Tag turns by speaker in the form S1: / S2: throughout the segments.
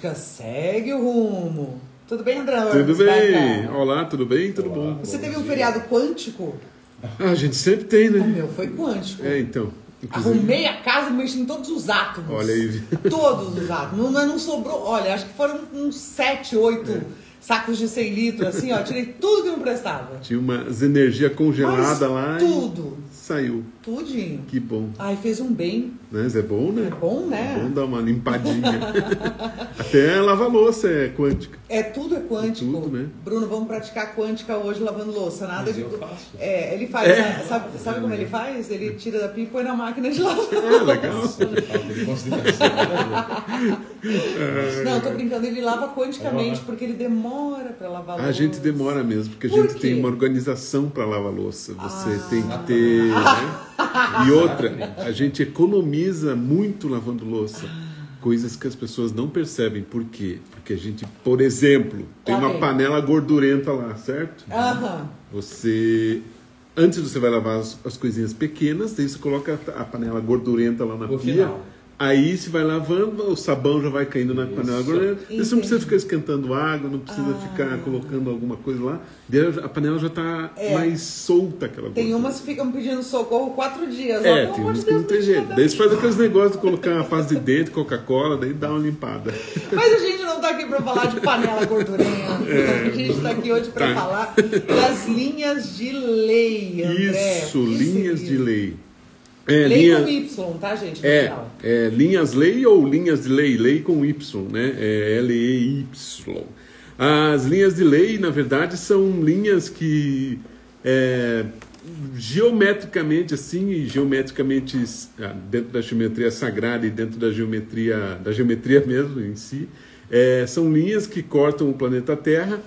S1: quântica segue o rumo. Tudo bem, André?
S2: Tudo bem. Olá, tudo bem? Tudo bom?
S1: Você teve um feriado quântico?
S2: A gente sempre tem, né?
S1: O meu foi quântico.
S2: Então.
S1: Arrumei a casa mexendo em todos os átomos.
S2: Olha aí.
S1: Todos os átomos. Não sobrou. Olha, acho que foram uns 7, 8 sacos de 100 litros, assim, ó. Tirei tudo que não prestava.
S2: Tinha umas energia congelada lá.
S1: Tudo.
S2: E saiu.
S1: Tudinho.
S2: Que bom.
S1: Ai, fez um bem.
S2: Mas é bom, né?
S1: É bom, né?
S2: É bom dar uma limpadinha. Até lavar louça é quântica.
S1: Tudo é quântico.
S2: Tudo, né?
S1: Bruno, vamos praticar quântica hoje lavando louça. Nada
S3: Mas
S1: de...
S3: eu faço.
S1: Ele faz, né? Sabe como ele faz? Ele tira da pia e põe na máquina de lavar.
S2: Legal.
S1: Não, tô brincando, ele lava quanticamente, porque ele demora pra lavar louça.
S2: A gente demora mesmo, porque a
S1: Por
S2: gente
S1: quê?
S2: tem uma organização para lavar louça. Você tem que ter. Né? E outra, a gente economiza muito lavando louça. Coisas que as pessoas não percebem. Por quê? Porque a gente, por exemplo, tem uma panela gordurenta lá, certo?
S1: Aham.
S2: Antes você vai lavar as coisinhas pequenas, daí você coloca a panela gordurenta lá na pia.
S3: Final.
S2: Aí você vai lavando, o sabão já vai caindo na panela gordurenta. Você não precisa ficar esquentando água, não precisa ficar colocando alguma coisa lá. Daí a panela já está mais solta, aquela
S1: Tem
S2: gordura.
S1: umas que ficam pedindo socorro 4 dias.
S2: Tem umas que não tem jeito. Daí você faz aqueles negócios de colocar uma pasta de dentro, Coca-Cola, daí dá uma limpada.
S1: Mas a gente não tá aqui pra falar de panela gordurenta. A gente tá aqui hoje pra falar das linhas de lei, André.
S2: Isso, linhas de lei.
S1: Lei com Y, tá, gente? No final.
S2: Linhas lei ou linhas de lei? Lei com Y, né? L-E-Y. As linhas de lei, na verdade, são linhas que geometricamente, assim, e geometricamente dentro da geometria sagrada e dentro da geometria mesmo em si, são linhas que cortam o planeta Terra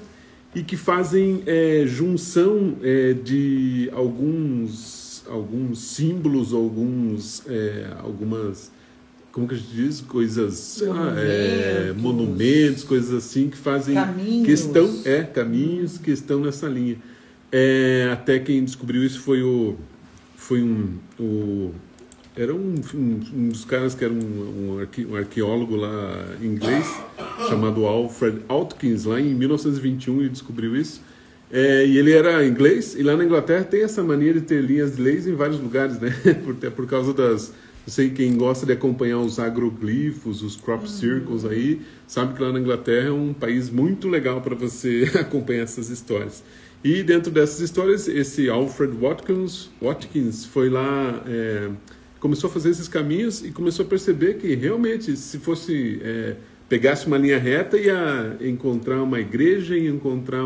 S2: e que fazem junção de alguns símbolos, algumas, como que a gente diz? Coisas, monumentos, coisas assim que fazem...
S1: Caminhos.
S2: Caminhos que estão nessa linha. Até quem descobriu isso foi era um dos caras que era um arqueólogo lá inglês, chamado Alfred Atkins, lá em 1921 ele descobriu isso. E ele era inglês, e lá na Inglaterra tem essa mania de ter linhas de leis em vários lugares, né? por causa das... Não sei, quem gosta de acompanhar os agroglifos, os crop circles aí, sabe que lá na Inglaterra é um país muito legal para você acompanhar essas histórias. E dentro dessas histórias, esse Alfred Watkins foi lá, começou a fazer esses caminhos e começou a perceber que realmente, se fosse... pegasse uma linha reta, ia encontrar uma igreja, ia encontrar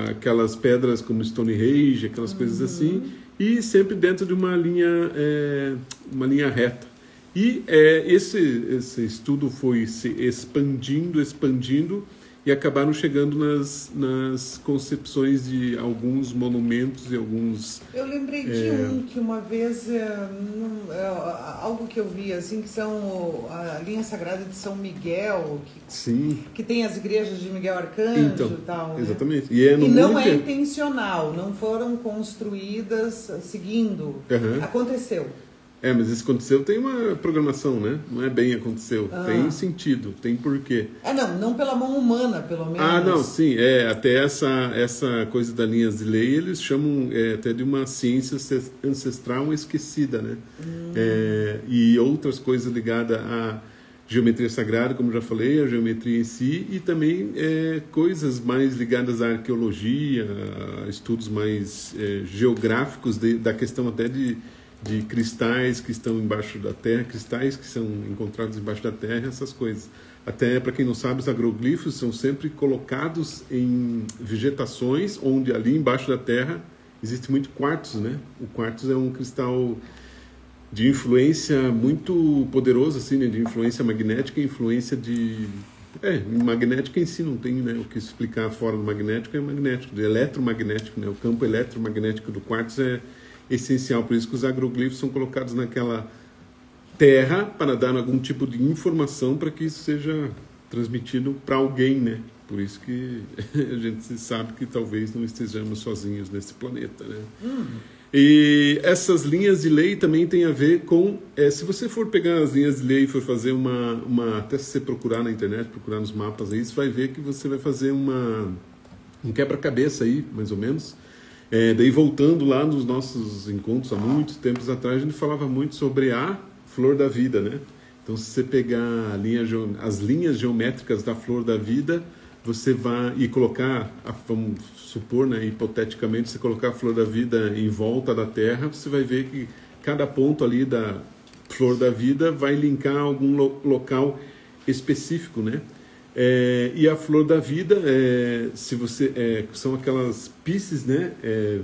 S2: aquelas pedras como Stonehenge, aquelas coisas assim, e sempre dentro de uma linha reta. E esse estudo foi se expandindo, e acabaram chegando nas concepções de alguns monumentos e alguns...
S1: Eu lembrei de um que uma vez, algo que eu vi, assim, que são a linha sagrada de São Miguel, que tem as igrejas de Miguel Arcanjo e tal.
S2: Exatamente.
S1: Né? E não é intencional, não foram construídas seguindo. Aconteceu.
S2: Mas isso aconteceu, tem uma programação, né? Não é bem aconteceu. Tem sentido, tem porquê.
S1: Não pela mão humana, pelo menos.
S2: Não, sim. Até essa coisa das linhas de lei, eles chamam até de uma ciência ancestral esquecida, né? E outras coisas ligadas à geometria sagrada, como já falei, a geometria em si, e também coisas mais ligadas à arqueologia, a estudos mais geográficos da questão até de cristais que estão embaixo da terra, cristais que são encontrados embaixo da terra, essas coisas. Até, para quem não sabe, os agroglifos são sempre colocados em vegetações onde ali embaixo da terra existe muito quartzo, né? O quartzo é um cristal de influência muito poderoso, assim, né? De influência magnética e influência de... magnética em si não tem, né, o que explicar fora do magnético, é magnético, de eletromagnético, né? O campo eletromagnético do quartzo é essencial, por isso que os agroglifos são colocados naquela terra para dar algum tipo de informação para que isso seja transmitido para alguém, né? Por isso que a gente sabe que talvez não estejamos sozinhos nesse planeta, né? E essas linhas de lei também tem a ver com... se você for pegar as linhas de lei e for fazer até se você procurar na internet, procurar nos mapas aí, você vai ver que você vai fazer um quebra-cabeça aí, mais ou menos. Daí voltando lá nos nossos encontros há muitos tempos atrás, a gente falava muito sobre a flor da vida, né? Então, se você pegar as linhas geométricas da flor da vida, você vai e colocar, vamos supor, né, hipoteticamente, você colocar a flor da vida em volta da Terra, você vai ver que cada ponto ali da flor da vida vai linkar algum local específico, né? E a flor da vida, se você são aquelas pieces, né?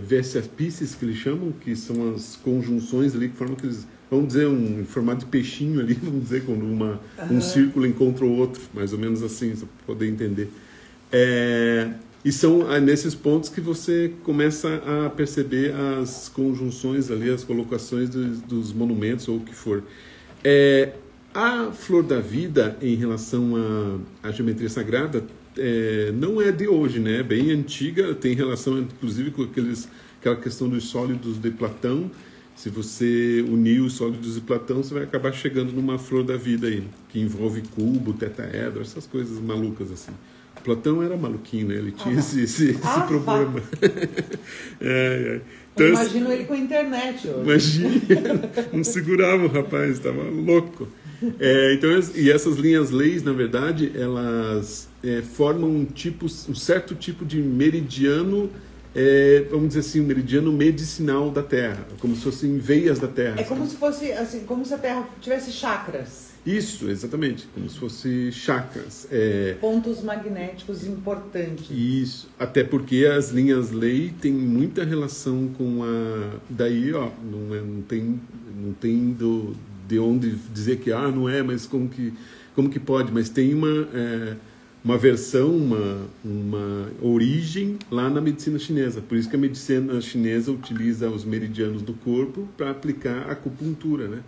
S2: Vésseas pieces que eles chamam, que são as conjunções ali que formam aqueles, vamos dizer, em formato de peixinho ali, vamos dizer, quando um círculo encontra o outro, mais ou menos assim, para poder entender. E são nesses pontos que você começa a perceber as conjunções ali, as colocações dos monumentos ou o que for. A flor da vida, em relação à geometria sagrada, não é de hoje, né? É bem antiga, tem relação, inclusive, com aquela questão dos sólidos de Platão. Se você unir os sólidos de Platão, você vai acabar chegando numa flor da vida aí, que envolve cubo, tetaedro, essas coisas malucas assim. Platão era maluquinho, né? Ele tinha esse problema.
S1: Então, eu imagino ele com a internet hoje.
S2: Imagina, não segurava o rapaz, estava louco. Então, e essas linhas-leis, na verdade, elas formam um certo tipo de meridiano, vamos dizer assim, um meridiano medicinal da Terra, como se fossem veias da Terra.
S1: Como se fosse, assim, como se a Terra tivesse chakras.
S2: Isso, exatamente, como se fosse chakras.
S1: Pontos magnéticos importantes.
S2: Isso, até porque as linhas-lei têm muita relação com daí, ó, não tem de onde dizer que não é, mas como que pode, mas tem uma versão, uma origem lá na medicina chinesa. Por isso que a medicina chinesa utiliza os meridianos do corpo para aplicar a acupuntura, né?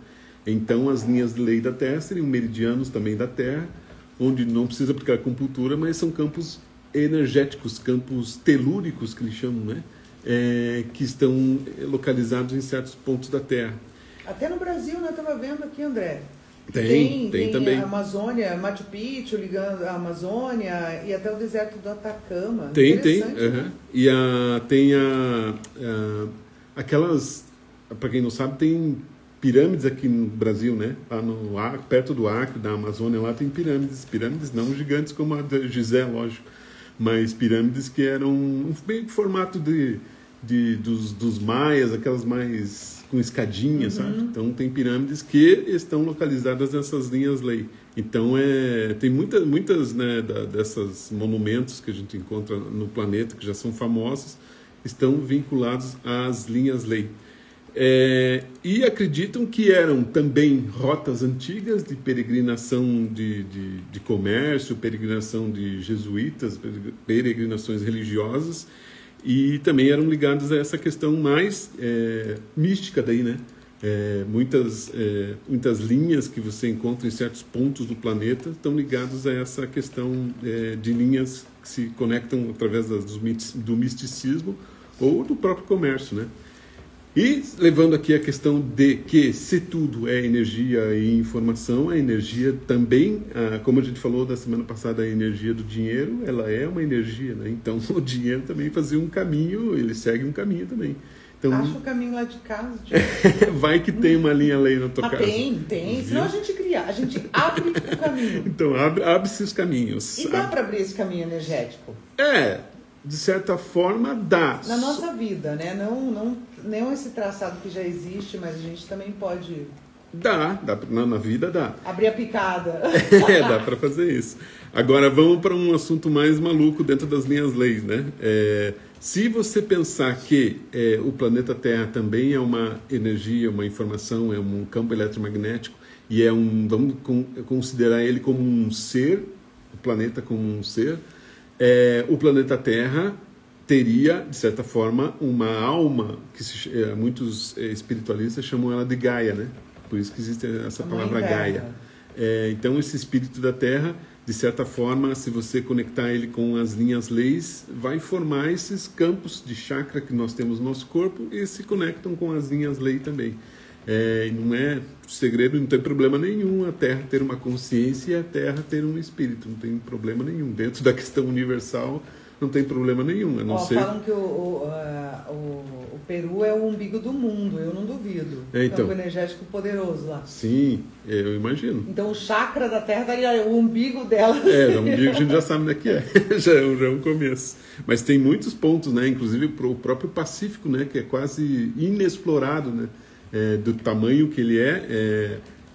S2: Então, as linhas de lei da Terra seriam meridianos também da Terra, onde não precisa aplicar acupuntura, mas são campos energéticos, campos telúricos, que eles chamam, né? Que estão localizados em certos pontos da Terra.
S1: Até no Brasil, né? Eu estava vendo aqui, André.
S2: Tem também.
S1: A Amazônia, Machu Picchu ligando a Amazônia e até o deserto do Atacama.
S2: Tem. Uhum. E tem aquelas, para quem não sabe, tem pirâmides aqui no Brasil, né? Lá no Acre, perto do Acre, da Amazônia, lá tem pirâmides não gigantes como a de Gizé, lógico, mas pirâmides que eram bem formato dos maias, aquelas mais com escadinha, sabe? Então tem pirâmides que estão localizadas nessas linhas-lei. Então tem muitas né, dessas monumentos que a gente encontra no planeta, que já são famosos, estão vinculados às linhas-lei. E acreditam que eram também rotas antigas de peregrinação de comércio, peregrinação de jesuítas, peregrinações religiosas, e também eram ligadas a essa questão mais mística daí, né? Muitas linhas que você encontra em certos pontos do planeta estão ligadas a essa questão de linhas que se conectam através do misticismo ou do próprio comércio, né? E levando aqui a questão de que se tudo é energia e informação, a energia também, como a gente falou da semana passada, a energia do dinheiro, ela é uma energia, né? Então o dinheiro também fazia um caminho, ele segue um caminho também. Então,
S1: acha o caminho lá de casa.
S2: Vai que tem uma linha-lei na tua casa.
S1: Tem. Senão a gente abre o caminho.
S2: Então abre-se os caminhos.
S1: E dá para abrir esse caminho energético?
S2: De certa forma, dá.
S1: Na nossa vida, né? Não esse traçado que já existe, mas a gente também pode...
S2: Dá na vida dá.
S1: Abrir a picada.
S2: Dá para fazer isso. Agora, vamos para um assunto mais maluco dentro das linhas-leis, né? Se você pensar que o planeta Terra também é uma energia, uma informação, é um campo eletromagnético, e vamos considerar ele como um ser, o planeta como um ser, o planeta Terra teria, de certa forma, uma alma, que muitos espiritualistas chamam ela de Gaia, né? Por isso que existe essa palavra Gaia. Então, esse espírito da Terra, de certa forma, se você conectar ele com as linhas leis, vai formar esses campos de chakra que nós temos no nosso corpo e se conectam com as linhas lei também. Não é segredo, não tem problema nenhum a Terra ter uma consciência e a Terra ter um espírito, não tem problema nenhum. Dentro da questão universal, não tem problema nenhum. A não ser...
S1: Falam que o Peru é o umbigo do mundo, eu não duvido.
S2: Então,
S1: campo energético poderoso lá.
S2: Sim, eu imagino.
S1: Então o chakra da Terra daria o umbigo dela.
S2: O umbigo a gente já sabe onde é que é. já é um começo. Mas tem muitos pontos, né? Inclusive o próprio Pacífico, né? Que é quase inexplorado, né? Do tamanho que ele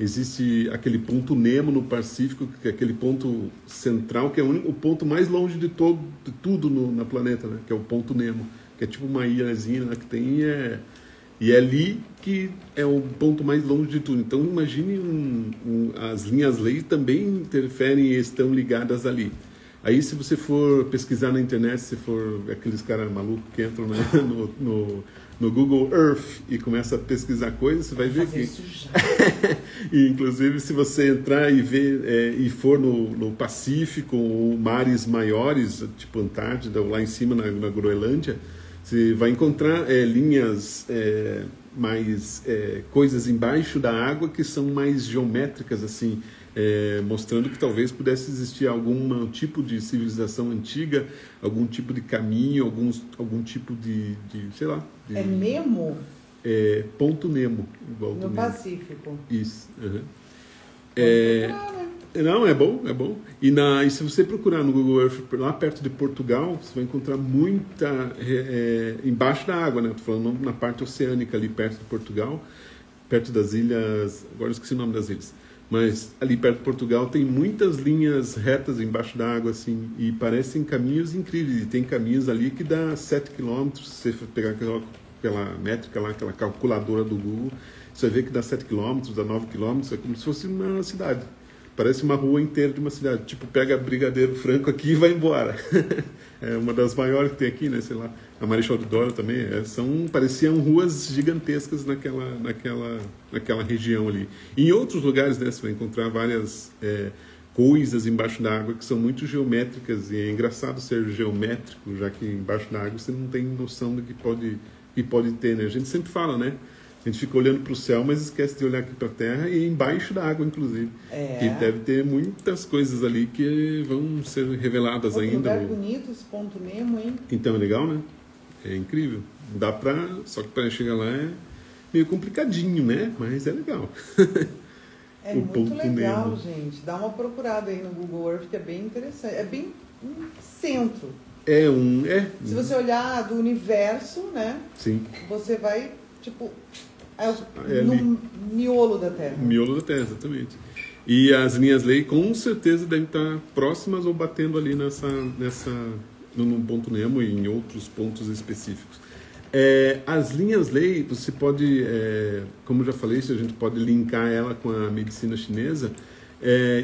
S2: existe aquele ponto Nemo no Pacífico, que é aquele ponto central, que é o ponto mais longe de tudo na planeta, né? Que é o ponto Nemo, que é tipo uma ilhazinha que tem e é ali que é o ponto mais longe de tudo. Então imagine as linhas lei também interferem e estão ligadas ali. Aí se você for pesquisar na internet, se for aqueles caras malucos que entram, né, no Google Earth e começa a pesquisar coisas, você vai ver que... E, inclusive, se você entrar e ver e for no Pacífico ou mares maiores, tipo Antártida ou lá em cima na Groenlândia, você vai encontrar linhas mais... coisas embaixo da água que são mais geométricas, assim, mostrando que talvez pudesse existir algum tipo de civilização antiga, algum tipo de caminho, algum tipo de sei lá.
S1: É Nemo?
S2: Ponto Nemo. Igual
S1: no Pacífico.
S2: Isso. Uhum. Não, é bom. E se você procurar no Google Earth, lá perto de Portugal, você vai encontrar muita... embaixo da água, né? Estou falando na parte oceânica, ali perto de Portugal, perto das ilhas... Agora eu esqueci o nome das ilhas. Mas ali perto de Portugal tem muitas linhas retas embaixo da água, assim, e parecem caminhos incríveis. E tem caminhos ali que dá 7 km, se você for pegar aquela métrica lá, aquela calculadora do Google, você vai ver que dá 7 km, dá 9 km, é como se fosse uma cidade. Parece uma rua inteira de uma cidade. Tipo, pega Brigadeiro Franco aqui e vai embora. É uma das maiores que tem aqui, né? Sei lá. A Marechal Deodoro também. Pareciam ruas gigantescas naquela região ali. E em outros lugares, né? Você vai encontrar várias coisas embaixo da água que são muito geométricas. E é engraçado ser geométrico, já que embaixo da água você não tem noção do que pode ter, né? A gente sempre fala, né? A gente fica olhando para o céu, mas esquece de olhar aqui para a terra e embaixo da água, inclusive. Que deve ter muitas coisas ali que vão ser reveladas ainda.
S1: Lugar bonito esse ponto Nemo, hein?
S2: Então é legal, né? É incrível. Só que para chegar lá é meio complicadinho, né? Mas é legal.
S1: É muito legal, Nemo. Gente. Dá uma procurada aí no Google Earth, que é bem interessante. É bem um centro. Se você olhar do universo, né?
S2: Sim.
S1: Você vai, tipo... no miolo da Terra.
S2: Miolo da Terra, exatamente. E as linhas lei com certeza devem estar próximas ou batendo ali no ponto Nemo e em outros pontos específicos. As linhas lei, você pode, como eu já falei, a gente pode linkar ela com a medicina chinesa.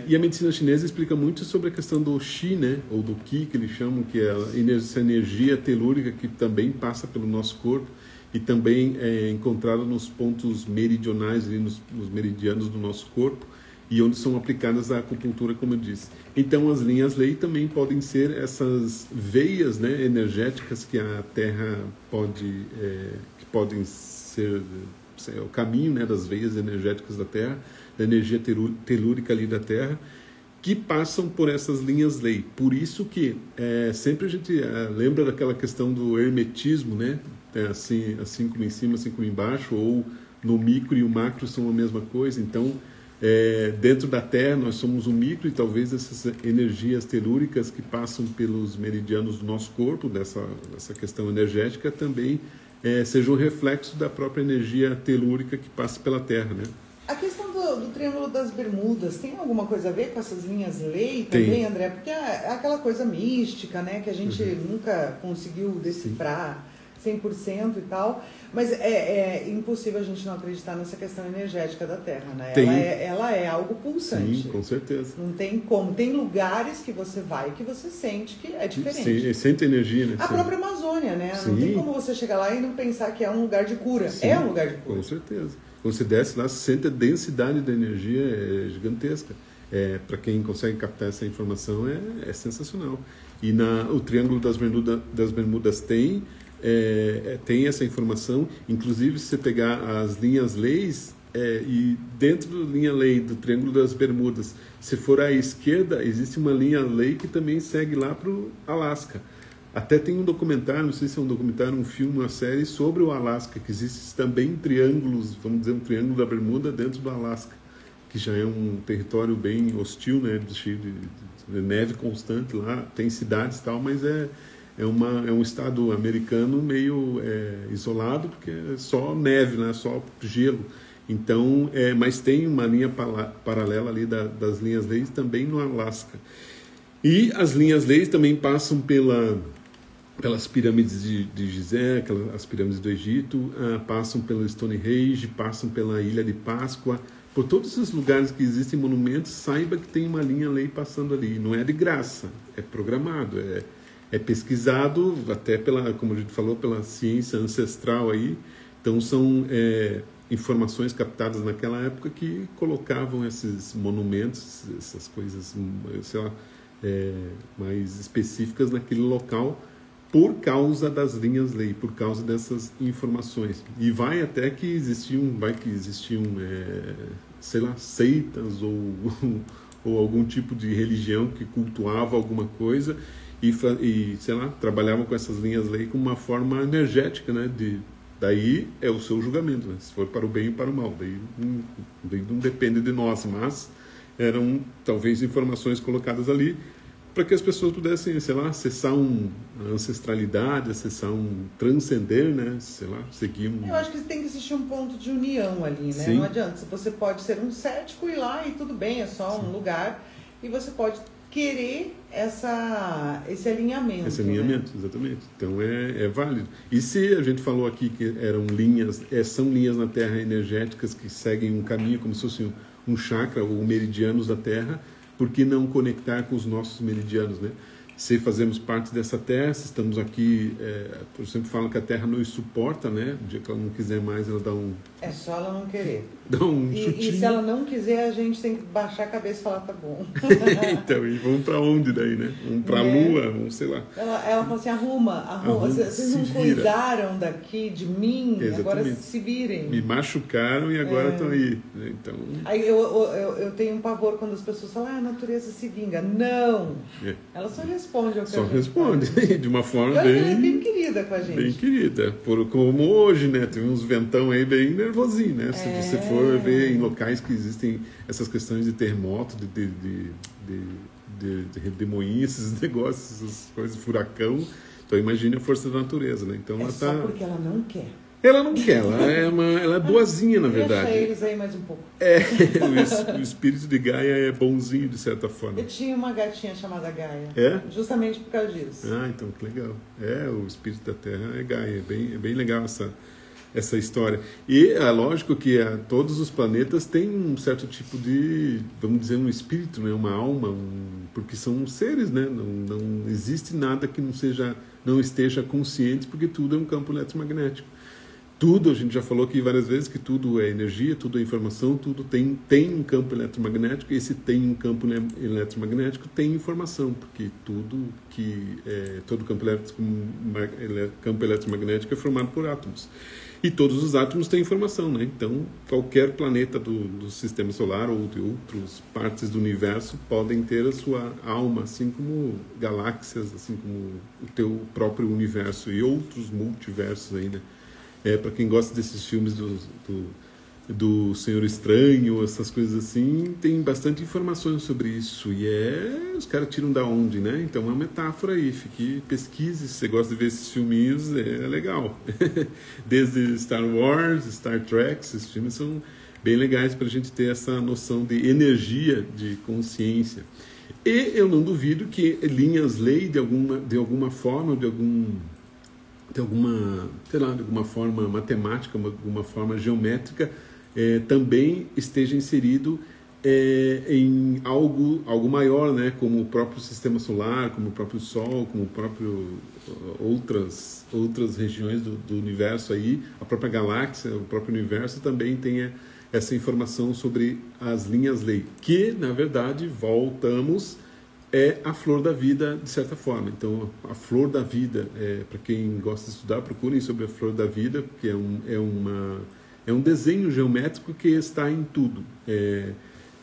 S2: E a medicina chinesa explica muito sobre a questão do Qi, né? Ou do Qi, que eles chamam, que é essa energia telúrica que também passa pelo nosso corpo. E também é encontrado nos pontos meridionais, ali nos meridianos do nosso corpo, e onde são aplicadas a acupuntura, como eu disse. Então, as linhas lei também podem ser essas veias, né, energéticas que a Terra que podem ser o caminho, né, das veias energéticas da Terra, da energia telúrica ali da Terra, que passam por essas linhas lei. Por isso que sempre a gente lembra daquela questão do hermetismo, né? Assim como em cima, assim como embaixo, ou no micro e o macro são a mesma coisa. Então, dentro da Terra nós somos o micro e talvez essas energias telúricas que passam pelos meridianos do nosso corpo, dessa questão energética, também sejam um reflexo da própria energia telúrica que passa pela Terra, né?
S1: A questão do Triângulo das Bermudas tem alguma coisa a ver com essas linhas lei também, André? Porque é aquela coisa mística, né? Que a gente nunca conseguiu decifrar 100% e tal. Mas é impossível a gente não acreditar nessa questão energética da Terra, né? Ela é algo pulsante.
S2: Sim, com certeza.
S1: Não tem como. Tem lugares que você vai que você sente que é diferente.
S2: Sim, sente energia, né?
S1: A própria Amazônia, né?
S2: Sim.
S1: Não tem como você chegar lá e não pensar que é um lugar de cura.
S2: Sim,
S1: é um lugar de cura.
S2: Com certeza. Quando você desce lá, você sente a densidade da energia gigantesca. para quem consegue captar essa informação, é sensacional. E o Triângulo das Bermudas tem essa informação. Inclusive, se você pegar as linhas leis, e dentro da linha lei do Triângulo das Bermudas, se for à esquerda, existe uma linha lei que também segue lá para o Alasca. Até tem um documentário, não sei se é um documentário, um filme, uma série sobre o Alasca, que existe também triângulos, vamos dizer, um Triângulo da Bermuda dentro do Alasca, que já é um território bem hostil, né, cheio de neve constante lá, tem cidades e tal, mas é um estado americano meio isolado, porque é só neve, né, só gelo. Então, mas tem uma linha paralela ali das linhas leis também no Alasca. E as linhas leis também passam pelas pirâmides de Gizé, as pirâmides do Egito, passam pelo Stonehenge, passam pela Ilha de Páscoa. Por todos esses lugares que existem monumentos, saiba que tem uma linha lei passando ali. Não é de graça, é programado, é pesquisado até como a gente falou, pela ciência ancestral aí. Então são informações captadas naquela época que colocavam esses monumentos, essas coisas, sei lá, mais específicas naquele local, por causa das linhas lei, por causa dessas informações. E vai até que existiam sei lá, seitas ou algum tipo de religião que cultuava alguma coisa e sei lá, trabalhavam com essas linhas lei como uma forma energética, né? Daí é o seu julgamento, né? Se for para o bem ou para o mal. Daí não depende de nós, mas eram talvez informações colocadas ali para que as pessoas pudessem, sei lá, acessar a ancestralidade, transcender, né? Sei lá, seguir
S1: Eu acho que tem que existir um ponto de união ali, né?
S2: Sim.
S1: Não adianta. Você pode ser um cético e ir lá e tudo bem, é só um lugar. E você pode querer esse alinhamento.
S2: Esse alinhamento, né? Exatamente. Então é válido. E se a gente falou aqui que são linhas na Terra energéticas que seguem um caminho como se fosse um chakra ou meridianos da Terra, por que não conectar com os nossos meridianos, né? Se fazemos parte dessa Terra, se estamos aqui, eu sempre falo que a Terra nos suporta, né? O dia que ela não quiser mais, ela dá um...
S1: É só ela não querer.
S2: Dá um chutinho.
S1: E se ela não quiser, a gente tem que baixar a cabeça e falar, tá bom.
S2: Então, e vamos para onde daí, né? Vamos para a Lua, vamos, sei lá.
S1: Ela fala assim, arruma. Vocês não cuidaram daqui, de mim, exatamente. Agora se virem.
S2: Me machucaram e agora estão aí. Né? Então...
S1: Aí eu tenho um pavor quando as pessoas falam, a natureza se vinga. Não! Ela só responde ao que
S2: Só responde, de uma forma
S1: bem querida com a gente.
S2: Bem querida. Como hoje, né? Tem uns ventão aí bem nervosinho, né? Se você for ver em locais que existem essas questões de terremoto, de redemoinhos, esses negócios, essas coisas, furacão. Então imagine a força da natureza, né? Então ela
S1: só porque ela não quer.
S2: Ela não quer, ela é boazinha, na verdade.
S1: Deixa eles aí mais um pouco.
S2: O espírito de Gaia é bonzinho, de certa forma.
S1: Eu tinha uma gatinha chamada Gaia. Justamente por causa disso.
S2: Então que legal. O espírito da Terra é Gaia. É bem legal essa história. E é lógico que todos os planetas têm um certo tipo de, vamos dizer, um espírito, né? Uma alma, porque são seres, né? Não existe nada que não esteja consciente, porque tudo é um campo eletromagnético. Tudo, a gente já falou aqui várias vezes que tudo é energia, tudo é informação, tudo tem um campo eletromagnético, e esse tem um campo eletromagnético tem informação, porque todo campo eletromagnético é formado por átomos. E todos os átomos têm informação, né? Então, qualquer planeta do sistema solar ou de outras partes do universo podem ter a sua alma, assim como galáxias, assim como o teu próprio universo e outros multiversos aí, né? Para quem gosta desses filmes do Senhor Estranho, essas coisas assim, tem bastante informações sobre isso. E os caras tiram da onde, né? Então é uma metáfora aí. Pesquise, se você gosta de ver esses filminhos, é legal. Desde Star Wars, Star Trek, esses filmes são bem legais para a gente ter essa noção de energia, de consciência. E eu não duvido que linhas lei, de alguma forma, de alguma forma matemática, de alguma forma geométrica, também esteja inserido em algo maior, né? Como o próprio sistema solar, como o próprio Sol, como outras regiões do universo aí, a própria galáxia, o próprio universo também tenha essa informação sobre as linhas lei, que, na verdade, voltamos, é a flor da vida, de certa forma. Então, a flor da vida, para quem gosta de estudar, procurem sobre a flor da vida, que é um desenho geométrico que está em tudo.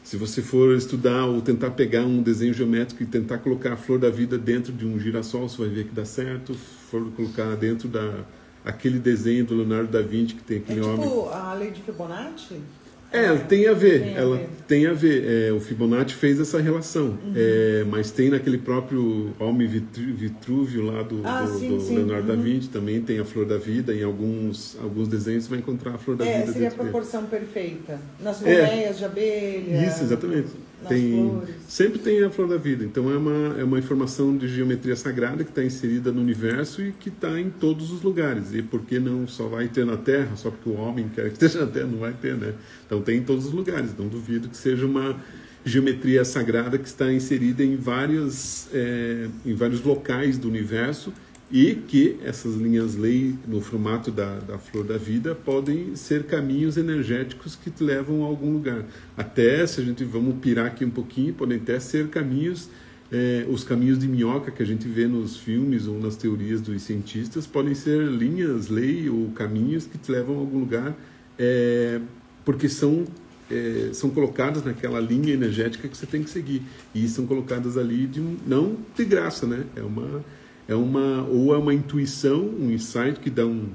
S2: Se você for estudar ou tentar pegar um desenho geométrico e tentar colocar a flor da vida dentro de um girassol, você vai ver que dá certo. Se for colocar dentro aquele desenho do Leonardo da Vinci, que tem aquele homem...
S1: tipo a lei de Fibonacci?
S2: Tem a ver. Tem a ver. O Fibonacci fez essa relação. Mas tem naquele próprio homem Vitrúvio lá do Leonardo da Vinci, também tem a flor da vida. Em alguns desenhos você vai encontrar a flor da vida.
S1: Seria a proporção perfeita. Nas colmeias de abelha.
S2: Isso, exatamente.
S1: Flores.
S2: Sempre tem a flor da vida. Então é uma informação de geometria sagrada que está inserida no universo e que está em todos os lugares. E por que não só vai ter na Terra, só porque o homem quer que esteja na Terra? Não vai ter, né? Então tem em todos os lugares. Não duvido que seja uma geometria sagrada que está inserida em vários locais do universo, e que essas linhas lei, no formato da flor da vida, podem ser caminhos energéticos que te levam a algum lugar. Até, se a gente vamos pirar aqui um pouquinho, podem até ser caminhos, os caminhos de minhoca que a gente vê nos filmes ou nas teorias dos cientistas, podem ser linhas lei ou caminhos que te levam a algum lugar, porque são colocadas naquela linha energética que você tem que seguir. E são colocadas ali não de graça, né? É uma intuição, um insight que dá um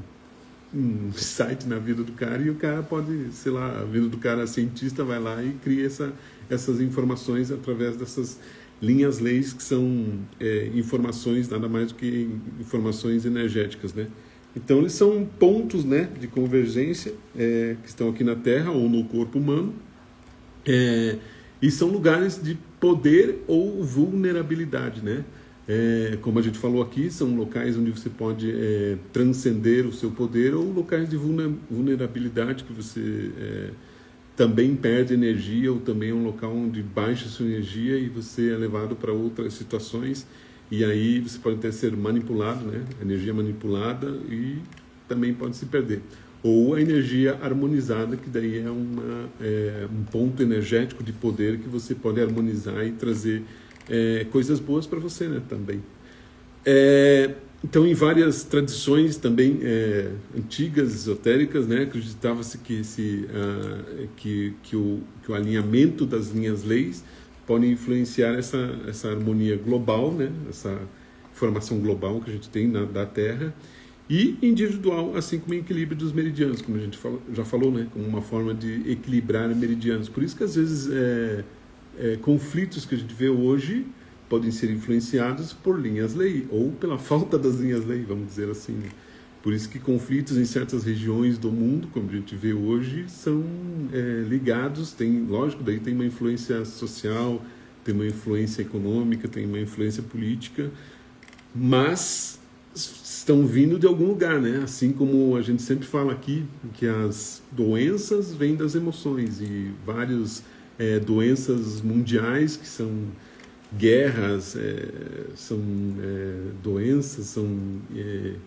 S2: insight na vida do cara, e o cara pode, sei lá, a vida do cara cientista vai lá e cria essas informações através dessas linhas leis, que são informações, nada mais do que informações energéticas, né? Então, eles são pontos, né, de convergência que estão aqui na Terra ou no corpo humano, e são lugares de poder ou vulnerabilidade, né? Como a gente falou aqui, são locais onde você pode transcender o seu poder, ou locais de vulnerabilidade que você também perde energia, ou também é um local onde baixa a sua energia e você é levado para outras situações, e aí você pode até ser manipulado, né? Energia manipulada, e também pode se perder. Ou a energia harmonizada, que daí é um ponto energético de poder que você pode harmonizar e trazer coisas boas para você, né, também. Então, em várias tradições também antigas, esotéricas, né, acreditava-se que o alinhamento das linhas leis pode influenciar essa harmonia global, né, essa formação global que a gente tem da Terra, e individual, assim como em equilíbrio dos meridianos, como a gente já falou, né, como uma forma de equilibrar meridianos. Por isso que às vezes conflitos que a gente vê hoje podem ser influenciados por linhas lei, ou pela falta das linhas lei, vamos dizer assim. Por isso que conflitos em certas regiões do mundo, como a gente vê hoje, são ligados, lógico, daí tem uma influência social, tem uma influência econômica, tem uma influência política, mas estão vindo de algum lugar, né? Assim como a gente sempre fala aqui, que as doenças vêm das emoções, e vários doenças mundiais, que são guerras, são doenças, são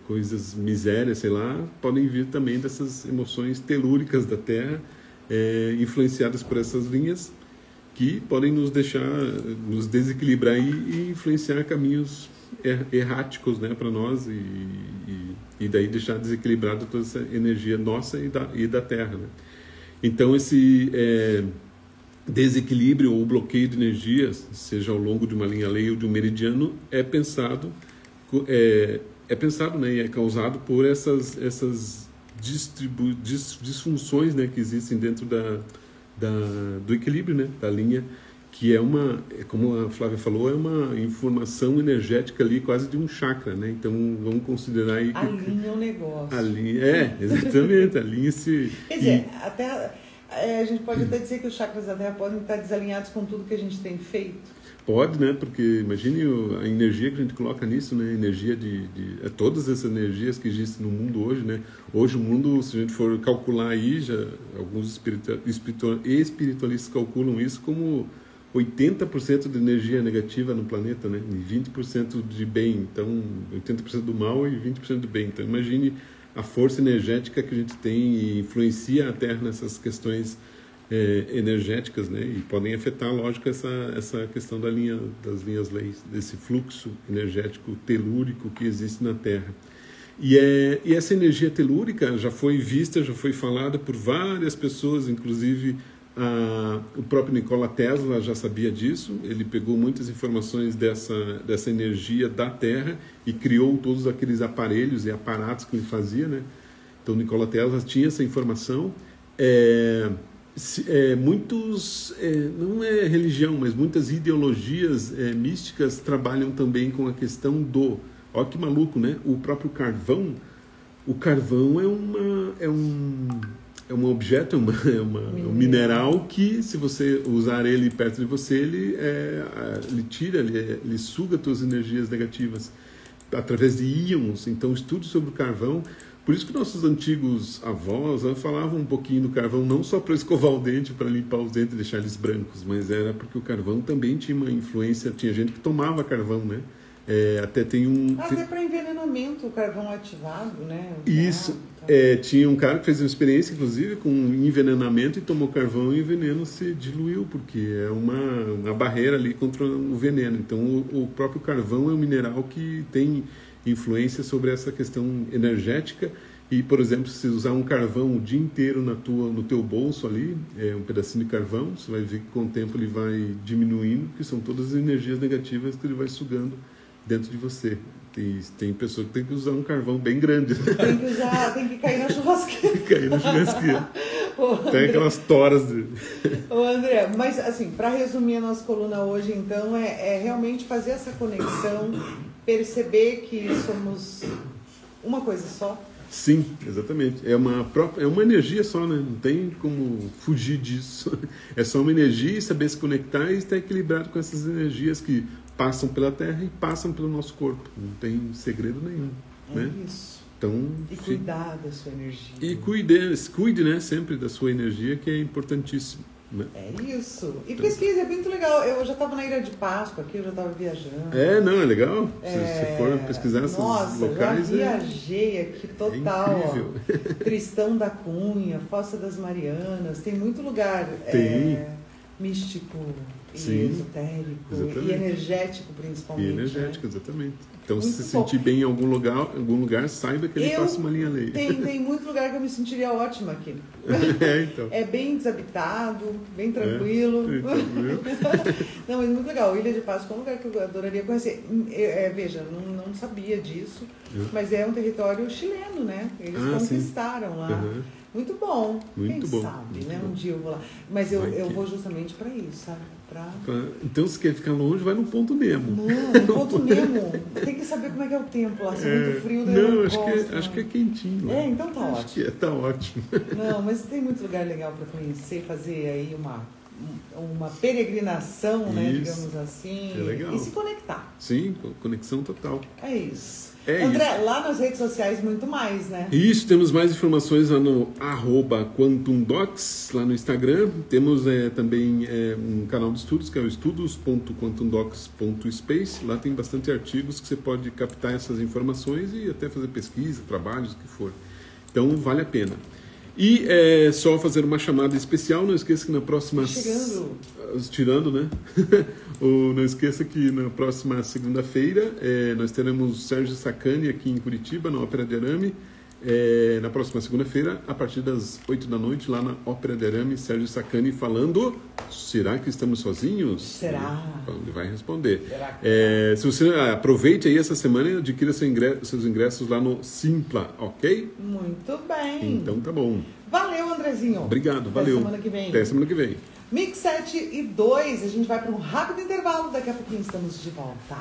S2: coisas, misérias, sei lá, podem vir também dessas emoções telúricas da Terra, influenciadas por essas linhas, que podem nos desequilibrar e influenciar caminhos erráticos, né, para nós, e daí deixar desequilibrada toda essa energia nossa e da Terra, né? Então, esse desequilíbrio ou bloqueio de energias, seja ao longo de uma linha lei ou de um meridiano, é pensado, né, e é causado por essas disfunções, né, que existem dentro do equilíbrio, né, da linha, que como a Flávia falou, é uma informação energética ali, quase de um chakra, né? Então, vamos considerar aí que...
S1: A linha é um negócio.
S2: A linha, exatamente, a linha se...
S1: Quer dizer, até... a gente pode até dizer que os chakras da Terra podem estar desalinhados com tudo que a gente tem feito.
S2: Pode, né? Porque imagine a energia que a gente coloca nisso, né? Energia todas essas energias que existem no mundo hoje, né? Hoje o mundo, se a gente for calcular aí, alguns espiritualistas calculam isso como 80% de energia negativa no planeta, né? E 20% de bem. Então, 80% do mal e 20% do bem. Então, imagine a força energética que a gente tem e influencia a Terra nessas questões energéticas, né? E podem afetar, lógico, essa questão das linhas leis, desse fluxo energético telúrico que existe na Terra. E essa energia telúrica já foi vista, já foi falada por várias pessoas, inclusive o próprio Nikola Tesla já sabia disso. Ele pegou muitas informações dessa energia da Terra e criou todos aqueles aparelhos e aparatos que ele fazia, né? Então Nikola Tesla tinha essa informação. Não é religião, mas muitas ideologias místicas trabalham também com a questão do... Olha que maluco, né? O próprio carvão, é um objeto, é um mineral que, se você usar ele perto de você, ele suga suas energias negativas através de íons. Então, estudo sobre o carvão. Por isso que nossos antigos avós falavam um pouquinho do carvão, não só para escovar o dente, para limpar os dentes e deixar eles brancos, mas era porque o carvão também tinha uma influência, tinha gente que tomava carvão, né? Até
S1: para envenenamento, o carvão ativado, né?
S2: Isso. Tinha um cara que fez uma experiência, inclusive, com envenenamento e tomou carvão e o veneno se diluiu, porque é uma barreira ali contra o veneno. Então, o próprio carvão é um mineral que tem influência sobre essa questão energética. E, por exemplo, se usar um carvão o dia inteiro no teu bolso ali, um pedacinho de carvão, você vai ver que com o tempo ele vai diminuindo, porque são todas as energias negativas que ele vai sugando dentro de você. Tem pessoa que tem que usar um carvão bem grande.
S1: Tem que cair na churrasqueira.
S2: Cair na churrasqueira. Tem aquelas toras.
S1: Ô André, mas assim, para resumir a nossa coluna hoje, então, é realmente fazer essa conexão, perceber que somos uma coisa só.
S2: Sim, exatamente. É uma energia só, né? Não tem como fugir disso. É só uma energia e saber se conectar e estar equilibrado com essas energias que passam pela Terra e passam pelo nosso corpo. Não tem segredo nenhum. Né?
S1: Isso.
S2: Então,
S1: cuidar da sua energia.
S2: E cuide, né, sempre da sua energia, que é importantíssimo. Né?
S1: É isso. E pesquisa, é muito legal. Eu já estava na Ilha de Páscoa aqui, eu já estava viajando.
S2: Não, é legal. Se for pesquisar esses locais...
S1: Nossa, já viajei aqui total.
S2: É incrível.
S1: Tristão da Cunha, Fossa das Marianas, tem muito lugar místico e esotérico e energético, principalmente.
S2: E energético, exatamente. Então,
S1: muito
S2: se sentir bem em algum lugar, saiba que ele passa uma linha lei.
S1: Tem muito lugar que eu me sentiria ótima aqui.
S2: Então.
S1: É bem desabitado, bem tranquilo. Não, mas muito legal. Ilha de Páscoa é um lugar que eu adoraria conhecer. Veja, não sabia disso, mas é um território chileno, né? Eles conquistaram lá. Muito bom. Quem sabe, né? Um dia eu vou lá. Mas eu vou justamente para isso, sabe?
S2: Então, se quer ficar longe, vai no ponto Nemo.
S1: Não, no ponto Nemo. Tem que saber como é que é o tempo lá. Se é muito frio,
S2: acho que é quentinho.
S1: Então tá ótimo.
S2: Acho que tá ótimo.
S1: Não, mas tem muito lugar legal para conhecer, fazer aí uma peregrinação, né? Digamos assim.
S2: É legal.
S1: E se conectar.
S2: Sim, conexão total.
S1: É isso. André, lá nas redes sociais muito mais, né?
S2: Isso, temos mais informações lá no @quantumdocs, lá no Instagram. Temos também um canal de estudos, que é o estudos.quantumdocs.space. Lá tem bastante artigos que você pode captar essas informações e até fazer pesquisa, trabalhos, o que for. Então, vale a pena. E só fazer uma chamada especial, não esqueça que na próxima... Tirando, né? Não esqueça que na próxima segunda-feira nós teremos o Sérgio Sacani aqui em Curitiba, na Ópera de Arame. Na próxima segunda-feira, a partir das 8 da noite, lá na Ópera de Arame, Sérgio Sacani falando: será que estamos sozinhos?
S1: Será?
S2: Ele vai responder. Se você aproveite aí essa semana e adquira seus ingressos lá no Simpla, ok?
S1: Muito bem.
S2: Então tá bom.
S1: Valeu, Andrezinho.
S2: Obrigado, valeu.
S1: Até semana que vem. Mix 7 e 2, a gente vai para um rápido intervalo, daqui a pouquinho estamos de volta.